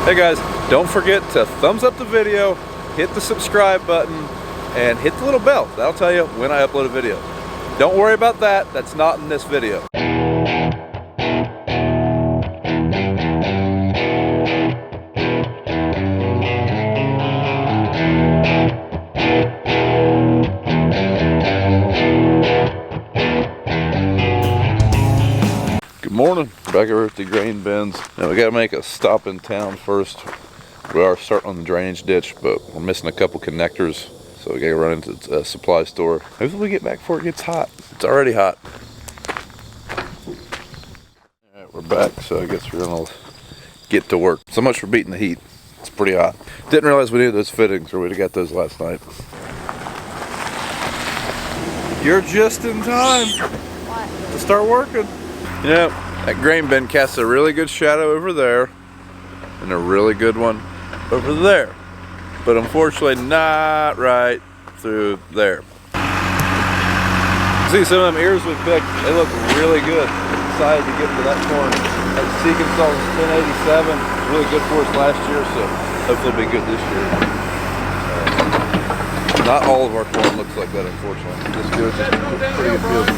Hey guys, don't forget to thumbs up the video, hit the subscribe button, and hit the little bell. That'll tell you when I upload a video. Don't worry about that, that's not in this video. Good morning, back over at the grain bins. Now we gotta make a stop in town first. We are starting on the drainage ditch, but we're missing a couple connectors, so we gotta run into a supply store. Hopefully we get back before it gets hot. It's already hot. Alright, we're back, so I guess we're gonna get to work. So much for beating the heat. It's pretty hot. Didn't realize we needed those fittings, or we'd have got those last night. You're just in time to start working. You know, that grain bin casts a really good shadow over there and a really good one over there, but unfortunately not right through there. See, some of them ears we picked, they look really good. I'm excited to get to that corn. That Seekenstall 1087 was really good for us last year, so hopefully it'll be good this year. Not all of our corn looks like that, unfortunately. This gives us a pretty good field.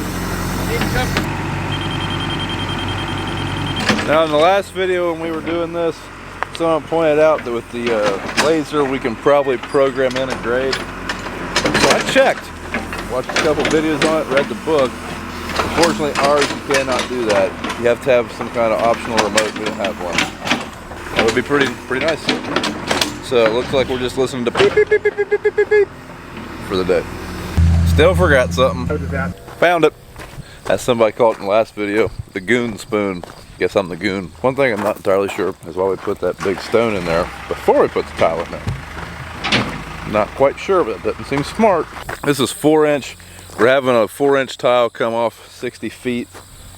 Now in the last video when we were doing this, someone pointed out that with the laser we can probably program in a grade. So I checked, watched a couple videos on it, read the book. Unfortunately ours, you cannot do that. You have to have some kind of optional remote. We don't have one. That would be pretty nice. So it looks like we're just listening to beep, beep, beep, beep, beep, beep, beep, beep for the day. Still forgot something. How did that? Found it. As somebody called it in the last video, the goon spoon. Guess I'm the goon. One thing I'm not entirely sure is why we put that big stone in there before we put the tile in there. Not quite sure, but it doesn't seem smart. This is 4-inch. We're having a 4-inch tile come off 60 feet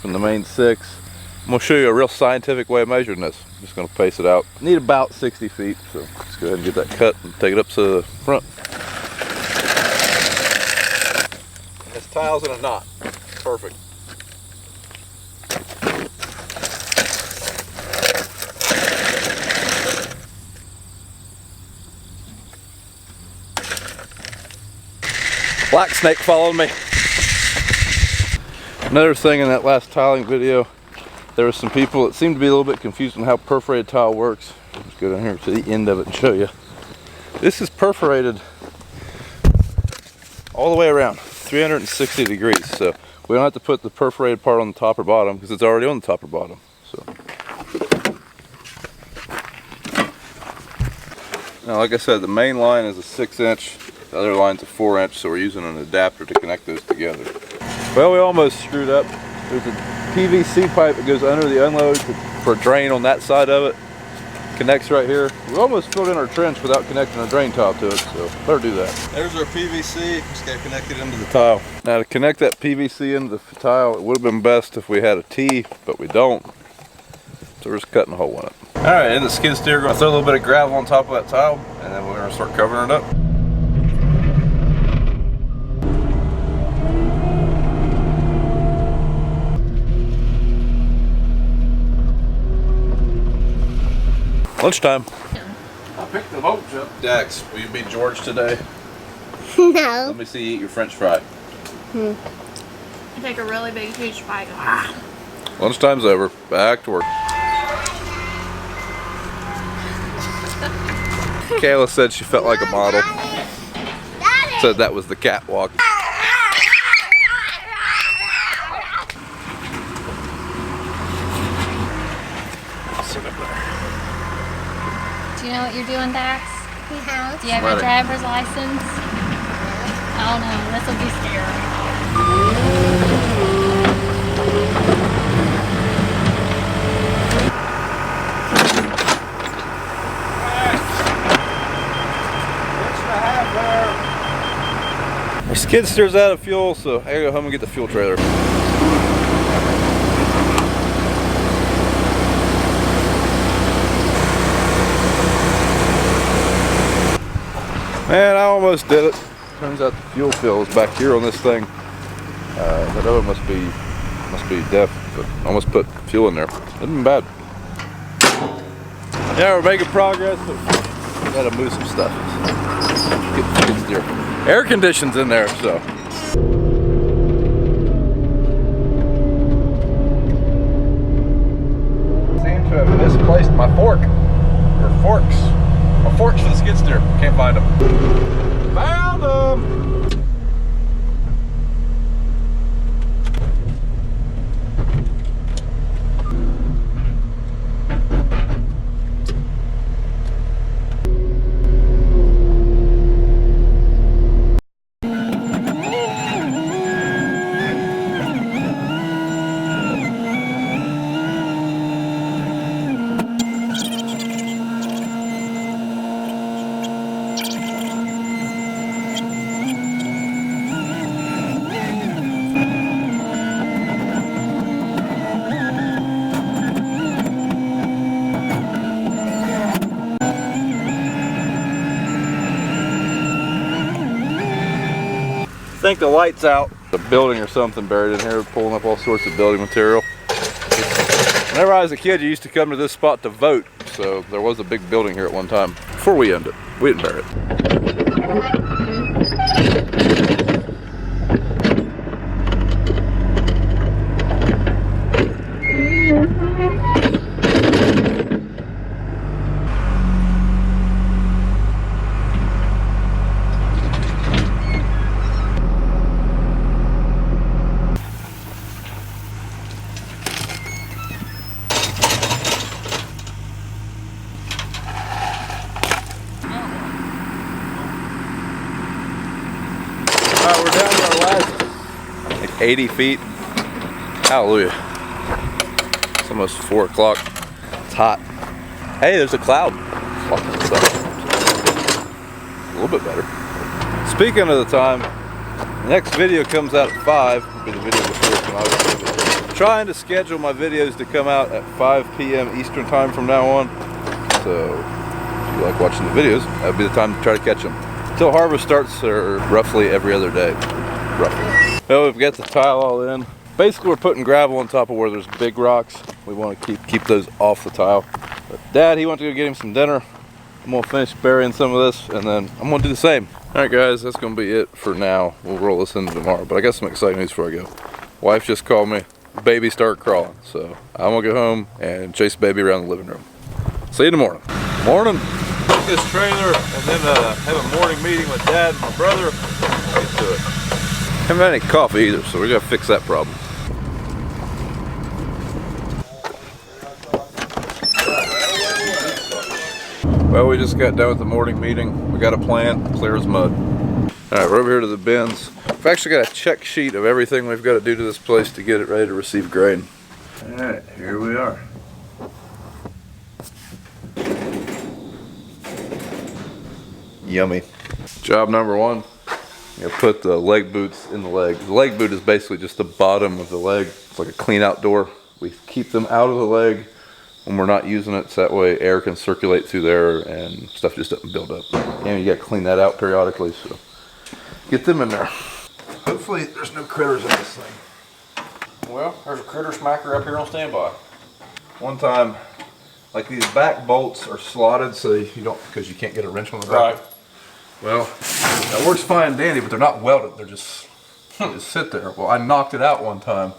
from the main 6. I'm gonna show you a real scientific way of measuring this. I'm just gonna pace it out. Need about 60 feet, so let's go ahead and get that cut and take it up to the front. This tile's in a knot. Perfect. Black snake followed me. Another thing in that last tiling video, there were some people that seemed to be a little bit confused on how perforated tile works. Let's go down here to the end of it and show you. This is perforated all the way around, 360 degrees. So we don't have to put the perforated part on the top or bottom because it's already on the top or bottom. So now, like I said, the main line is a 6-inch. The other line's a 4-inch, so we're using an adapter to connect those together. Well, we almost screwed up. There's a PVC pipe that goes under the unload for a drain on that side of it. Connects right here. We almost filled in our trench without connecting our drain tile to it, so better do that. There's our PVC. Just got to connect it into the tile. Now to connect that PVC into the tile, it would have been best if we had a T, but we don't. So we're just cutting a hole in it. All right, in the skid steer, we're going to throw a little bit of gravel on top of that tile, and then we're going to start covering it up. Lunchtime. I picked the mulch up. Dax, will you be George today? No. Let me see you eat your French fry. You take a really big, huge bite. Lunchtime's over. Back to work. Kayla said she felt like a model. Daddy. Said that was the catwalk. Sit up there. Do you know what you're doing, Dax? No. Do you have your driver's license? Oh no, this will be scary. Our skid steer's out of fuel, so I gotta go home and get the fuel trailer. Man, I almost did it. Turns out the fuel fill is back here on this thing. That other must be def, but I almost put fuel in there. Isn't bad. Yeah, we're making progress, but we gotta move some stuff. Get Deere. Air conditions in there, so. Seem to have misplaced my fork, or forks. My forks for the skid steer. Can't find them. Found them! I think the light's out. A building or something buried in here, pulling up all sorts of building material. Whenever I was a kid, you used to come to this spot to vote, so there was a big building here at one time. Before we owned it, we didn't bury it. Alright, we're down to our last, like 80 feet. Hallelujah. It's almost 4 o'clock. It's hot. Hey, there's a cloud. A little bit better. Speaking of the time, the next video comes out at 5. It'll be the video before tonight. I'm trying to schedule my videos to come out at 5 p.m. Eastern time from now on. So, if you like watching the videos, that'd be the time to try to catch them. Until harvest starts, or roughly every other day. Roughly. Well, we've got the tile all in. Basically, we're putting gravel on top of where there's big rocks. We want to keep those off the tile. But Dad, he went to go get him some dinner. I'm gonna finish burying some of this, and then I'm gonna do the same. All right, guys, that's gonna be it for now. We'll roll this in tomorrow, but I got some exciting news before I go. Wife just called me. Baby started crawling, so I'm gonna go home and chase baby around the living room. See you in the morning. Morning. Take this trailer and then have a morning meeting with Dad and my brother. Get to it. Haven't had any coffee either, so we gotta fix that problem. Well, we just got done with the morning meeting. We got a plan, clear as mud. All right, we're over here to the bins. We've actually got a check sheet of everything we've got to do to this place to get it ready to receive grain. All right, here we are. Yummy. Job number 1, you put the leg boots in the leg. The leg boot is basically just the bottom of the leg. It's like a clean outdoor. We keep them out of the leg when we're not using it, so that way air can circulate through there and stuff just doesn't build up. And you gotta clean that out periodically, so get them in there. Hopefully there's no critters in this thing. Well, there's a critter smacker up here on standby. One time, like these back bolts are slotted so you don't, because you can't get a wrench on the back. Right. Well, that works fine and dandy, but they're not welded. They're just, they just sit there. Well, I knocked it out one time.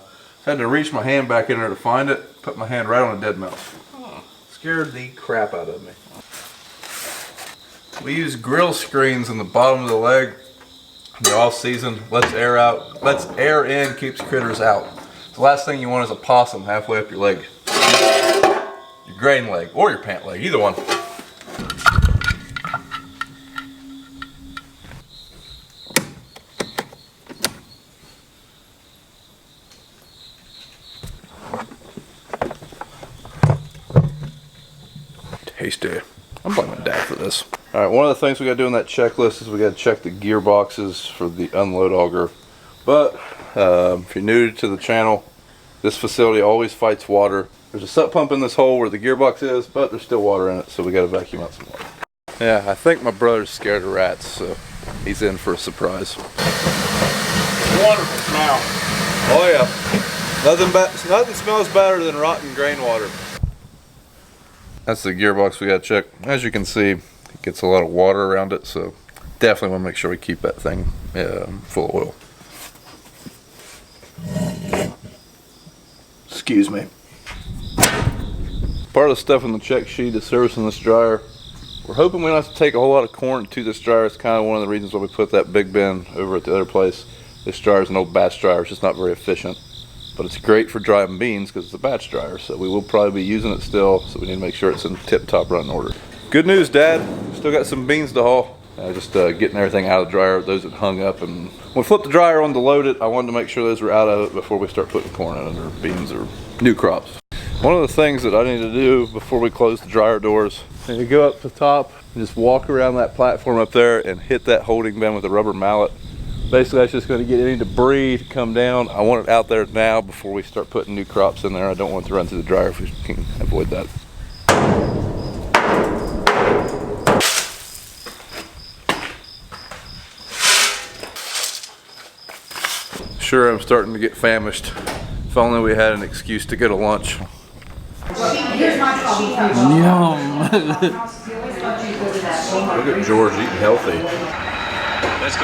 Had to reach my hand back in there to find it. Put my hand right on a dead mouse. Scared the crap out of me. We use grill screens in the bottom of the leg. They're all seasoned. Lets air out. Lets air in, keeps critters out. The last thing you want is a possum halfway up your leg. Your grain leg or your pant leg, either one. Tasty. I'm blaming Dad for this. All right, one of the things we got to do in that checklist is we got to check the gearboxes for the unload auger. But if you're new to the channel, this facility always fights water. There's a sup pump in this hole where the gearbox is, but there's still water in it, so we got to vacuum out some water. Yeah, I think my brother's scared of rats, so he's in for a surprise. Wonderful smell. Oh yeah, nothing smells better than rotten grain water. That's the gearbox we gotta check. As you can see, it gets a lot of water around it, so definitely want to make sure we keep that thing full of oil. Excuse me. Part of the stuff in the check sheet is servicing this dryer. We're hoping we don't have to take a whole lot of corn to this dryer. It's kind of one of the reasons why we put that big bin over at the other place. This dryer is an old batch dryer. It's just not very efficient. But it's great for drying beans because it's a batch dryer. So we will probably be using it still. So we need to make sure it's in tip-top running order. Good news, Dad. Still got some beans to haul. Just getting everything out of the dryer, those that hung up. And when we flipped the dryer on to load it, I wanted to make sure those were out of it before we start putting corn in it, or beans, or new crops. One of the things that I need to do before we close the dryer doors, I need to go up to the top and just walk around that platform up there and hit that holding bin with a rubber mallet. Basically, that's just going to get any debris to come down. I want it out there now before we start putting new crops in there. I don't want it to run through the dryer if we can avoid that. Sure, I'm starting to get famished. If only we had an excuse to go to lunch. Yum. Look at George eating healthy.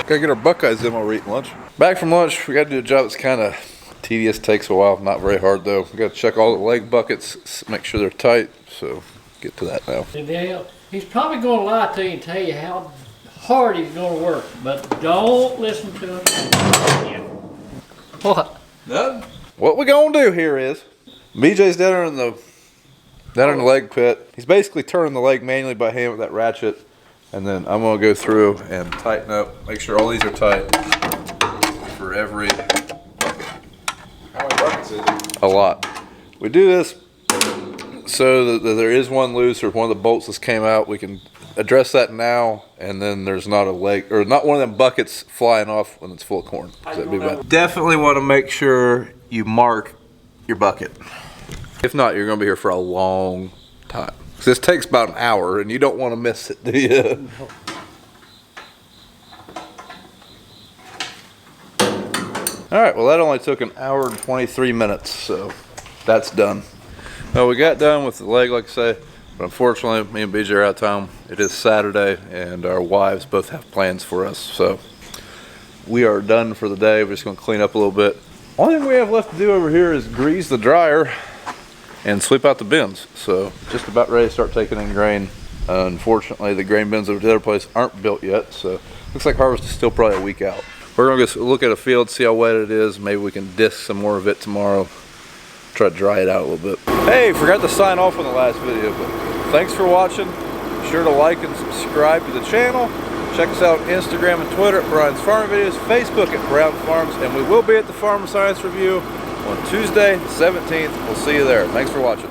Gotta get our Buckeyes in while we're eating lunch. Back from lunch, we gotta do a job that's kind of tedious, takes a while, not very hard though. We gotta check all the leg buckets, make sure they're tight, so get to that now. He's probably going to lie to you and tell you how hard he's going to work, but don't listen to him. What? Nothing. What we gonna do here is, BJ's down in the leg pit. He's basically turning the leg manually by hand with that ratchet. And then I'm gonna go through and tighten up, make sure all these are tight for every bucket. How many buckets is it? A lot. We do this so that there is one loose or one of the bolts that's came out. We can address that now, and then there's not a leg, or not one of them buckets flying off when it's full of corn. So that'd be bad. Definitely want to make sure you mark your bucket. If not, you're gonna be here for a long time. This takes about an hour, and you don't want to miss it, do you? All right, well, that only took an hour and 23 minutes, so that's done. Well, we got done with the leg, like I say, but unfortunately, me and BJ are out of town. It is Saturday, and our wives both have plans for us, so we are done for the day. We're just going to clean up a little bit. Only thing we have left to do over here is grease the dryer and sweep out the bins. So just about ready to start taking in grain. Unfortunately, the grain bins over at the other place aren't built yet, so looks like harvest is still probably a week out. We're gonna go look at a field, see how wet it is. Maybe we can disc some more of it tomorrow. Try to dry it out a little bit. Hey, forgot to sign off on the last video, but thanks for watching. Be sure to like and subscribe to the channel. Check us out on Instagram and Twitter at Brian's Farm Videos, Facebook at Brown Farms, and we will be at the Farm Science Review on Tuesday, the 17th. We'll see you there. Thanks for watching.